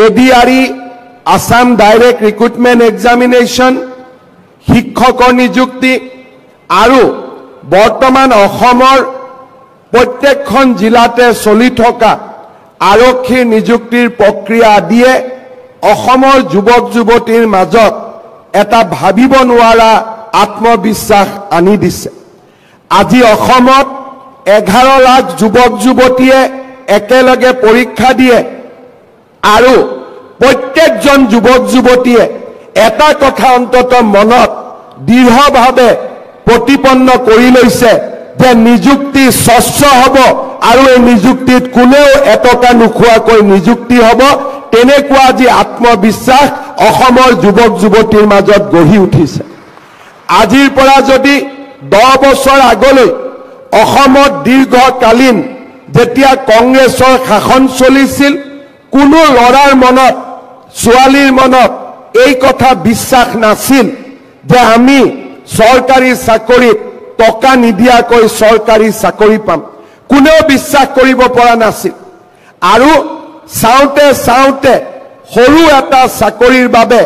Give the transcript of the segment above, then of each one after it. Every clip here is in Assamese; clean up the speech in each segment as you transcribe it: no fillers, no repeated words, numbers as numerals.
ADRE Assam Direct Recruitment Examination শিক্ষকৰ নিযুক্তি আৰু বৰ্তমান অসমৰ প্ৰত্যেকখন জিলাতে চলি থকা আৰক্ষীৰ নিযুক্তিৰ প্ৰক্ৰিয়া আদিয়ে অসমৰ যুৱক যুৱতীৰ মাজত এটা ভাবিব নোৱাৰা আত্মবিশ্বাস আনি দিছে। আজি অসমত 11 লাখ যুৱক যুৱতীয়ে একেলগে পৰীক্ষা দিয়ে আৰু প্ৰত্যেকজন যুৱক যুৱতীয়ে এটা কথা অন্তত মনত দৃঢ়ভাৱে প্ৰতিপন্ন কৰি লৈছে যে নিযুক্তি স্বচ্ছ হ'ব আৰু এই নিযুক্তিত কোনেও এটকা নোখোৱাকৈ নিযুক্তি হ'ব। তেনেকুৱা আজি আত্মবিশ্বাস অসমৰ যুৱক যুৱতীৰ মাজত গঢ়ি উঠিছে। আজিৰ পৰা যদি 10 বছৰ আগলৈ অসমত দীৰ্ঘকালীন যেতিয়া কংগ্ৰেছৰ শাসন চলিছিল কোনো ল'ৰাৰ মনত ছোৱালীৰ মনত এই কথা বিশ্বাস নাছিল যে আমি চৰকাৰী চাকৰিত টকা নিদিয়াকৈ চৰকাৰী চাকৰি পাম। কোনেও বিশ্বাস কৰিব পৰা নাছিল আৰু চাওঁতে চাওঁতে সৰু এটা চাকৰিৰ বাবে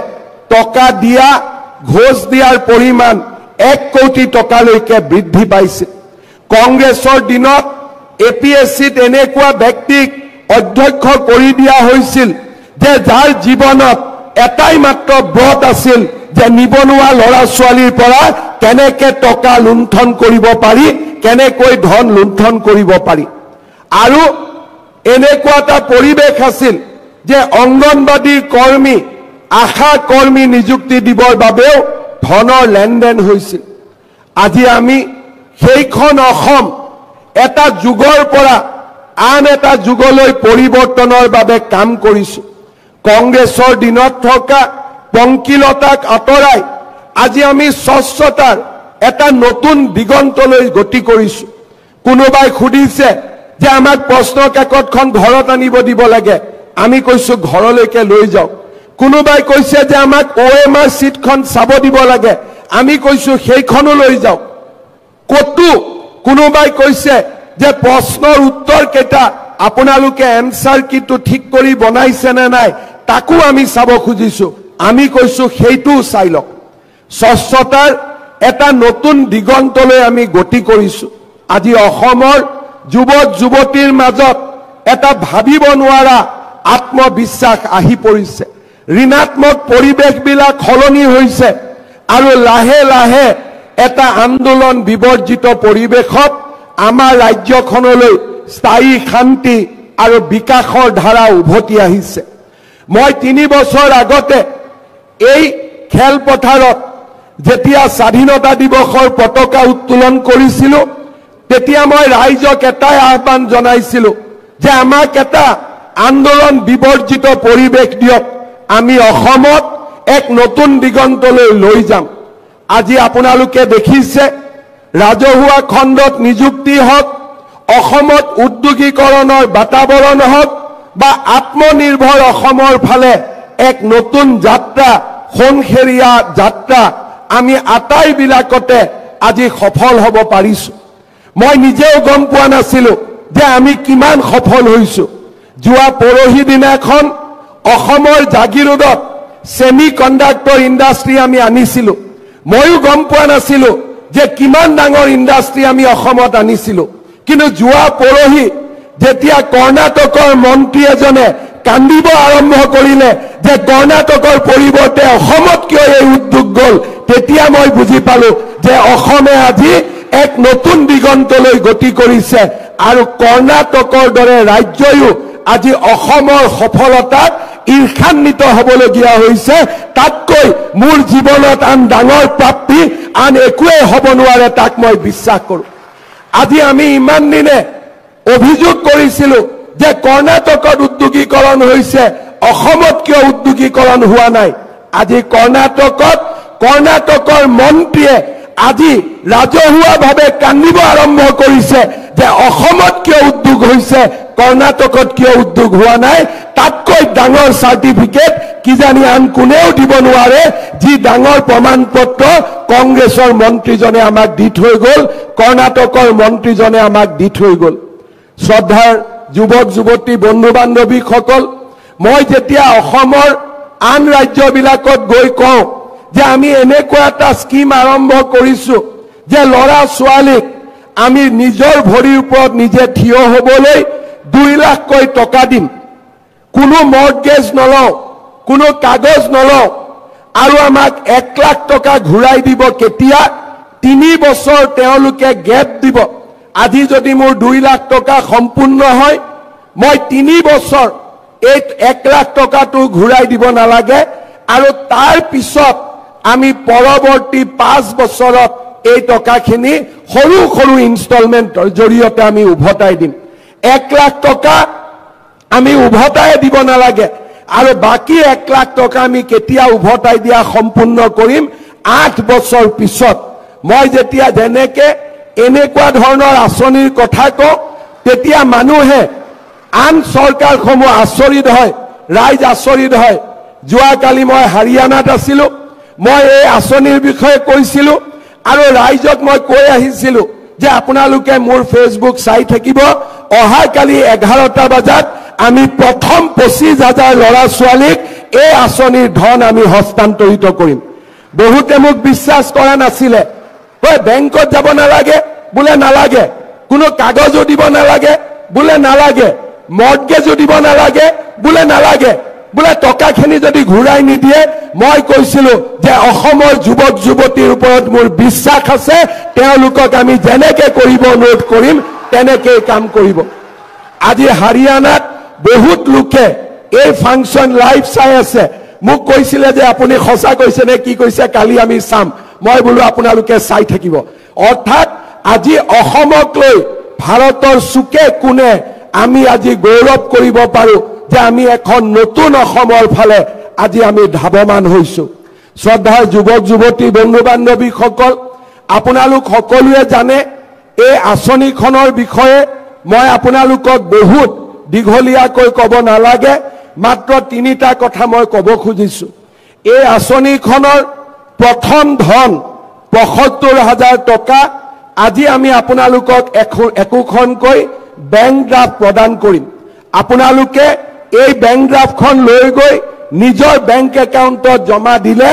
টকা দিয়া ঘোষ দিয়াৰ পৰিমাণ 1 কোটি টকালৈকে বৃদ্ধি পাইছিল। কংগ্ৰেছৰ দিনত APSCত এনেকুৱা ব্যক্তিক অধ্যক্ষ কৰি দিয়া হৈছিল যে যাৰ জীৱনত এটাই মাত্ৰ ব্ৰত আছিল যে নিবনুৱা ল'ৰা ছোৱালীৰ পৰা কেনেকৈ টকা লুণ্ঠন কৰিব পাৰি, কেনেকৈ ধন লুণ্ঠন কৰিব পাৰি। আৰু এনেকুৱা এটা পৰিৱেশ আছিল যে অংগনবাদী কৰ্মী আশা কৰ্মী নিযুক্তি দিবৰ বাবেও ধনৰ লেনদেন হৈছিল। আজি আমি সেইখন অসম এটা যুগৰ পৰা আন এটা যুগলৈ পৰিৱৰ্তনৰ বাবে কাম কৰিছো। কংগ্ৰেছৰ দিনত থকা পংকিলতাক আঁতৰাই আজি আমি স্বচ্ছতাৰ এটা নতুন দিগন্তলৈ গতি কৰিছো। কোনোবাই সুধিছে যে আমাক প্ৰশ্ন কাকতখন ঘৰত আনিব দিব লাগে, আমি কৈছো ঘৰলৈকে লৈ যাও। কোনোবাই কৈছে যে আমাক OMR চিটখন চাব দিব লাগে, আমি কৈছো সেইখনো লৈ যাও। কতো কোনোবাই কৈছে যে প্ৰশ্নৰ উত্তৰ কেইটা আপোনালোকে এনসাৰ কিটো ঠিক কৰি বনাইছে নে নাই তাকো আমি চাব খুজিছো, আমি কৈছো সেইটো চাই লওক। স্বচ্ছতাৰ এটা নতুন দিগন্তলৈ আমি গতি কৰিছো। আজি অসমৰ যুৱক যুৱতীৰ মাজত এটা ভাবিব নোৱাৰা আত্মবিশ্বাস আহি পৰিছে। ঋণাত্মক পৰিৱেশবিলাক সলনি হৈছে আৰু লাহে লাহে এটা আন্দোলন বিবৰ্জিত পৰিৱেশত আমাৰ ৰাজ্যখনলৈ স্থায়ী শান্তি আৰু বিকাশৰ ধাৰা উভতি আহিছে। মই 3 বছৰ আগতে এই খেলপথাৰত যেতিয়া স্বাধীনতা দিৱসৰ পতাকা উত্তোলন কৰিছিলো তেতিয়া মই ৰাইজক এটাই আহ্বান জনাইছিলো যে আমাক এটা আন্দোলন বিবৰ্জিত পৰিৱেশ দিয়ক, আমি অসমত এক নতুন দিগন্তলৈ লৈ যাম। আজি আপোনালোকে দেখিছে ৰাজহুৱা খণ্ডত নিযুক্তি হওক, অসমত উদ্যোগীকৰণৰ বাতাবৰণ হওক বা আত্মনিৰ্ভৰ অসমৰ ফালে এক নতুন যাত্ৰা, সোণখেৰীয়া যাত্ৰা আমি আটাইবিলাকতে আজি সফল হ'ব পাৰিছো। মই নিজেও গম পোৱা নাছিলো যে আমি কিমান সফল হৈছো। যোৱা পৰহি দিনাখন অসমৰ জাগিৰোডত সেমি কণ্ডাক্টৰ ইণ্ডাষ্ট্ৰি আমি আনিছিলো। ময়ো গম পোৱা নাছিলো যে কিমান ডাঙৰ ইণ্ডাষ্ট্ৰি আমি অসমত আনিছিলো। কিন্তু যোৱা পৰহি যেতিয়া কৰ্ণাটকৰ মন্ত্ৰী এজনে কান্দিব আৰম্ভ কৰিলে যে কৰ্ণাটকৰ পৰিৱৰ্তে অসমত কিয় এই উদ্যোগ গ'ল, তেতিয়া মই বুজি পালো যে অসমে আজি এক নতুন দিগন্তলৈ গতি কৰিছে আৰু কৰ্ণাটকৰ দৰে ৰাজ্যয়ো আজি অসমৰ সফলতাত ঈৰ্ষান্বিত হ'বলগীয়া হৈছে। তাতকৈ মোৰ জীৱনত আন ডাঙৰ প্ৰাপ্তি আন একোৱেই হ'ব নোৱাৰে, তাক মই বিশ্বাস কৰোঁ। আজি আমি ইমান দিনে অভিযোগ কৰিছিলো যে কৰ্ণাটকত উদ্যোগীকৰণ হৈছে, অসমত কিয় উদ্যোগীকৰণ হোৱা নাই। আজি কৰ্ণাটকৰ মন্ত্ৰীয়ে আজি ৰাজহুৱাভাৱে কান্দিব আৰম্ভ কৰিছে যে অসমত কিয় উদ্যোগ হৈছে, কৰ্ণাটকত কিয় উদ্যোগ হোৱা নাই। তাতকৈ ডাঙৰ চাৰ্টিফিকেট কিজানি আন কোনেও দিব নোৱাৰে, যি ডাঙৰ প্ৰমাণ পত্ৰ কংগ্ৰেছৰ মন্ত্ৰীজনে আমাক দি থৈ গ'ল, কৰ্ণাটকৰ মন্ত্ৰীজনে আমাক দি থৈ গ'ল। শ্ৰদ্ধাৰ যুৱক যুৱতী বন্ধু বান্ধৱীসকল, মই যেতিয়া অসমৰ আন ৰাজ্যবিলাকত গৈ কওঁ যে আমি এনেকুৱা এটা স্কিম আৰম্ভ কৰিছো যে ল'ৰা ছোৱালীক আমি নিজৰ ভৰিৰ ওপৰত নিজে থিয় হ'বলৈ 2 লাখকৈ টকা দিম, কোনো মৰ্টগেজ নলওঁ, কোনো কাগজ নলওঁ, আৰু আমাক 1 লাখ টকা ঘূৰাই দিব কেতিয়া 3 বছৰ তেওঁলোকে গেপ দিব। আজি যদি মোৰ 2 লাখ টকা সম্পূৰ্ণ হয়, মই 3 বছৰ এই 1 লাখ টকাটো ঘূৰাই দিব নালাগে, আৰু তাৰ পিছত আমি পৰৱৰ্তী 5 বছৰত এই টকাখিনি সৰু সৰু ইনষ্টলমেণ্টৰ জৰিয়তে আমি উভতাই দিম। 1 লাখ টকা আমি উভতাই দিব নালাগে, আৰু বাকি 1 লাখ টকা আমি কেতিয়া উভতাই দিয়া সম্পূৰ্ণ কৰিম 8 বছৰ পিছত। মই যেতিয়া যেনেকে এনেকুৱা ধৰণৰ আঁচনিৰ কথা কওঁ তেতিয়া মানুহে আন চৰকাৰসমূহ আচৰিত হয়, ৰাইজ আচৰিত হয়। যোৱাকালি মই হাৰিয়ানাত আছিলোঁ, মই এই আঁচনিৰ বিষয়ে কৈছিলোঁ আৰু ৰাইজক মই কৈ আহিছিলোঁ যে আপোনালোকে মোৰ ফেচবুক চাই থাকিব, অহাকালি 11টা বজাত আমি প্ৰথম 25,000 ল'ৰা ছোৱালীক এই আঁচনিৰ ধন আমি হস্তান্তৰিত কৰিম। বহুতে মোক বিশ্বাস কৰা নাছিলে, বেংকত যাব নালাগে বোলে, নালাগে, কোনো কাগজো দিব নালাগে বোলে, নালাগে, মৰ্টগেজো দিব নালাগে বোলে, নালাগে, বোলে টকাখিনি যদি ঘূৰাই নিদিয়ে। মই কৈছিলোঁ যে অসমৰ যুৱক যুৱতীৰ ওপৰত মোৰ বিশ্বাস আছে, তেওঁলোকক আমি যেনেকে কৰিব অনুৰোধ কৰিম তেনেকেই কাম কৰিব। আজি হাৰিয়ানাত বহুত লোকে এই ফাংচন লাইভ চাই আছে, মোক কৈছিলে যে আপুনি সঁচা কৈছে নে কি কৈছে, কালি আমি চাম। মই বোলো আপোনালোকে চাই থাকিব। অৰ্থাৎ আজি অসমক লৈ ভাৰতৰ চুকে কোণে আমি আজি গৌৰৱ কৰিব পাৰো যে আমি এখন নতুন অসমৰ ফালে আজি আমি ধাৱমান হৈছো। শ্ৰদ্ধাৰ যুৱক যুৱতী বন্ধু বান্ধৱীসকল, আপোনালোক সকলোৱে জানে এই আঁচনিখনৰ বিষয়ে মই আপোনালোকক বহুত দীঘলীয়াকৈ ক'ব নালাগে, মাত্ৰ 3টা কথা মই ক'ব খুজিছো। এই আঁচনিখনৰ প্ৰথম ধন ৭৫,০০০ টকা আজি আমি আপোনালোকক একোখনকৈ বেংক ড্ৰাফ্ট প্ৰদান কৰিম। আপোনালোকে এই বেংক ড্ৰাফ্টখন লৈ গৈ নিজৰ বেংক একাউণ্টত জমা দিলে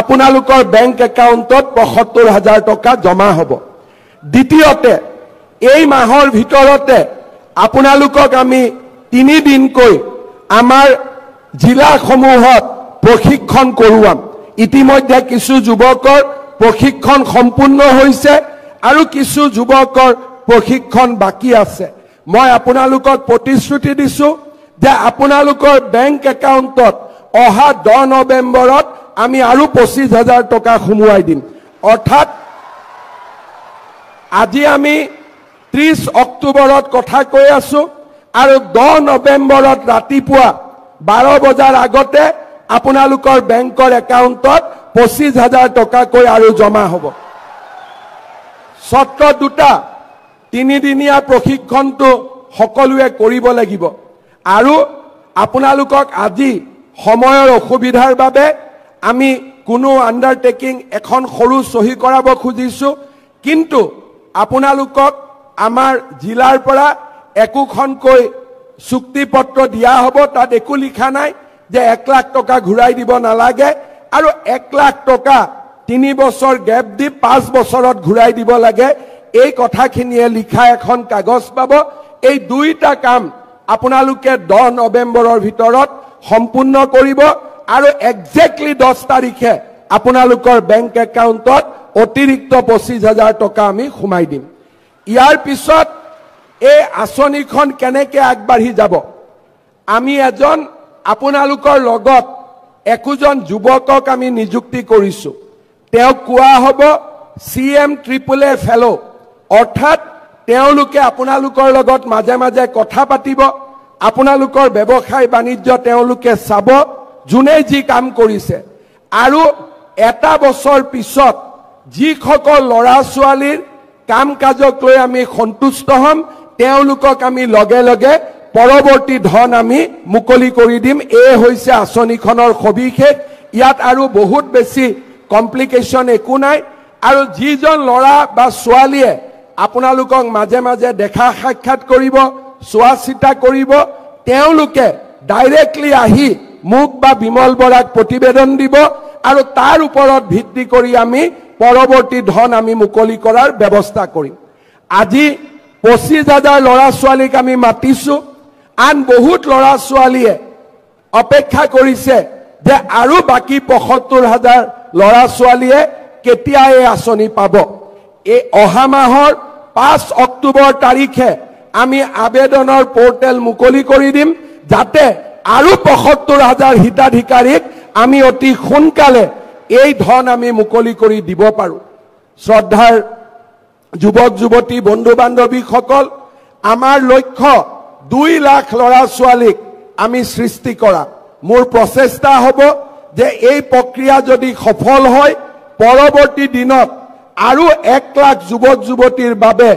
আপোনালোকৰ বেংক একাউণ্টত ৭৫,০০০ টকা জমা হ'ব। দ্বিতীয়তে, এই মাহৰ ভিতৰতে আপোনালোকক আমি 3 দিনকৈ আমাৰ জিলাসমূহত প্ৰশিক্ষণ কৰোৱাম। ইতিমধ্যে কিছু যুৱকৰ প্ৰশিক্ষণ সম্পূৰ্ণ হৈছে আৰু কিছু যুৱকৰ প্ৰশিক্ষণ বাকী আছে। মই আপোনালোকক প্ৰতিশ্ৰুতি দিছো যে আপোনালোকৰ বেংক একাউণ্টত অহা 10 নৱেম্বৰত আমি আৰু 25,000 টকা সোমোৱাই দিম। অৰ্থাৎ আজি আমি 30 অক্টোবৰত কথা কৈ আছো আৰু 10 নৱেম্বৰত ৰাতিপুৱা 12 বজাৰ আগতে আপোনালোকৰ বেংকৰ একাউণ্টত 25,000 টকাকৈ আৰু জমা হ'ব। সত্ৰ 2টা 3 দিনীয়া প্ৰশিক্ষণটো সকলোৱে কৰিব লাগিব। আৰু আপোনালোকক আজি সময়ৰ অসুবিধাৰ বাবে আমি কোনো আণ্ডাৰটেকিং এখন সৰু চহী কৰাব খুজিছো, কিন্তু আপোনালোকক আমাৰ জিলাৰ পৰা একোখনকৈ চুক্তিপত্ৰ দিয়া হ'ব। তাত একো লিখা নাই যে 1 লাখ টকা ঘূৰাই দিব নালাগে আৰু 1 লাখ টকা 3 বছৰ গেপ দি 5 বছৰত ঘূৰাই দিব লাগে, এই কথাখিনিয়ে লিখা এখন কাগজ পাব। এই 2টা কাম আপোনালোকে 10 নৱেম্বৰৰ ভিতৰত সম্পূৰ্ণ কৰিব আৰু একজেক্টলি 10 তাৰিখে আপোনালোকৰ বেংক একাউণ্টত অতিৰিক্ত 25,000 টকা আমি সোমাই দিম। ইয়াৰ পিছত এই আঁচনিখন কেনেকৈ আগবাঢ়ি যাব, আমি এজন আপোনালোকৰ লগত একোজন যুৱকক আমি নিযুক্তি কৰিছো। তেওঁক কোৱা হ'ব CMAAA ফেলো। অৰ্থাৎ তেওঁলোকে আপোনালোকৰ লগত মাজে মাজে কথা পাতিব, আপোনালোকৰ ব্যৱসায় বাণিজ্য তেওঁলোকে চাব, যোনে যি কাম কৰিছে। আৰু 1 বছৰ পিছত যিসকল ল'ৰা ছোৱালীৰ কাম কাজক লৈ আমি সন্তুষ্ট হ'ম, তেওঁলোকক আমি লগে লগে পৰৱৰ্তী ধন আমি মুকলি কৰি দিম। এই হৈছে আঁচনিখনৰ সবিশেষ। ইয়াত আৰু বহুত বেছি কমপ্লিকেশ্যন একো নাই। আৰু যিজন ল'ৰা বা ছোৱালীয়ে আপোনালোকক মাজে মাজে দেখা সাক্ষাৎ কৰিব, চোৱা চিতা কৰিব, তেওঁলোকে ডাইৰেক্টলি আহি মোক বা বিমল বৰাক প্ৰতিবেদন দিব আৰু তাৰ ওপৰত ভিত্তি কৰি আমি পৰৱৰ্তী ধন আমি মুকলি কৰাৰ ব্যৱস্থা কৰিম। আজি 25,000 ল'ৰা ছোৱালীক আমি মাতিছো, আন বহুত ল'ৰা ছোৱালীয়ে অপেক্ষা কৰিছে যে আৰু বাকী 75,000 ল'ৰা ছোৱালীয়ে কেতিয়া এই আঁচনি পাব। এই অহা মাহৰ 5 অক্টোবৰ তাৰিখে আমি আবেদনৰ পোৰ্টেল মুকলি কৰি দিম, যাতে আৰু 75,000 হিতাধিকাৰীক আমি অতি সোনকালে এই ধন আমি মুকলি কৰি দিব পাৰো। শ্ৰদ্ধাৰ যুৱক যুৱতী বন্ধু বান্ধৱীসকল, আমাৰ লক্ষ্য 2 লাখ ল'ৰা ছোৱালীক আমি সৃষ্টি কৰা। মোৰ প্ৰচেষ্টা হ'ব যে এই প্ৰক্ৰিয়া যদি সফল হয়, পৰৱৰ্তী দিনত আৰু 1 লাখ যুৱক যুৱতীৰ বাবে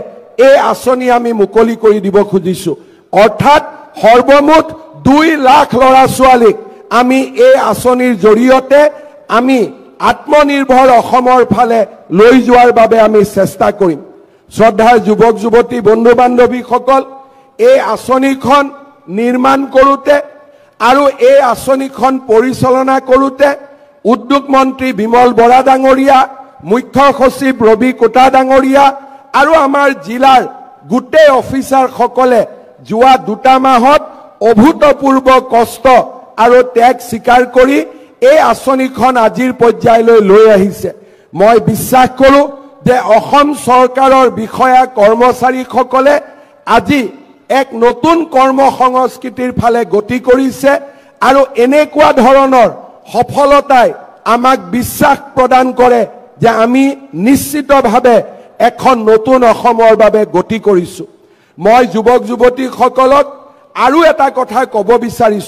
এই আঁচনি আমি মুকলি কৰি দিব খুজিছো। অৰ্থাৎ সৰ্বমুঠ 2 লাখ ল'ৰা ছোৱালীক আমি এই আঁচনিৰ জৰিয়তে আমি আত্মনিৰ্ভৰ অসমৰ ফালে লৈ যোৱাৰ বাবে আমি চেষ্টা কৰিম। শ্ৰদ্ধাৰ যুৱক যুৱতী বন্ধু বান্ধৱীসকল, এই আঁচনিখন নিৰ্মাণ কৰোঁতে আৰু এই আঁচনিখন পৰিচালনা কৰোঁতে উদ্যোগ মন্ত্ৰী বিমল বৰা ডাঙৰীয়া, মুখ্য সচিব ৰবি কোটা ডাঙৰীয়া আৰু আমাৰ জিলাৰ গোটেই অফিচাৰসকলে যোৱা 2 মাহত অভূতপূৰ্ব কষ্ট আৰু ত্যাগ স্বীকাৰ কৰি এই আঁচনিখন আজিৰ পৰ্যায়লৈ লৈ আহিছে। মই বিশ্বাস কৰোঁ যে অসম চৰকাৰৰ বিষয়া কৰ্মচাৰীসকলে আজি এক নতুন কৰ্ম সংস্কৃতিৰ ফালে গতি কৰিছে আৰু এনেকুৱা ধৰণৰ সফলতাই আমাক বিশ্বাস প্ৰদান কৰে যে আমি নিশ্চিতভাৱে এখন নতুন অসমৰ বাবে গতি কৰিছো। মই যুৱক যুৱতীসকলক আৰু এটা কথা ক'ব বিচাৰিছো।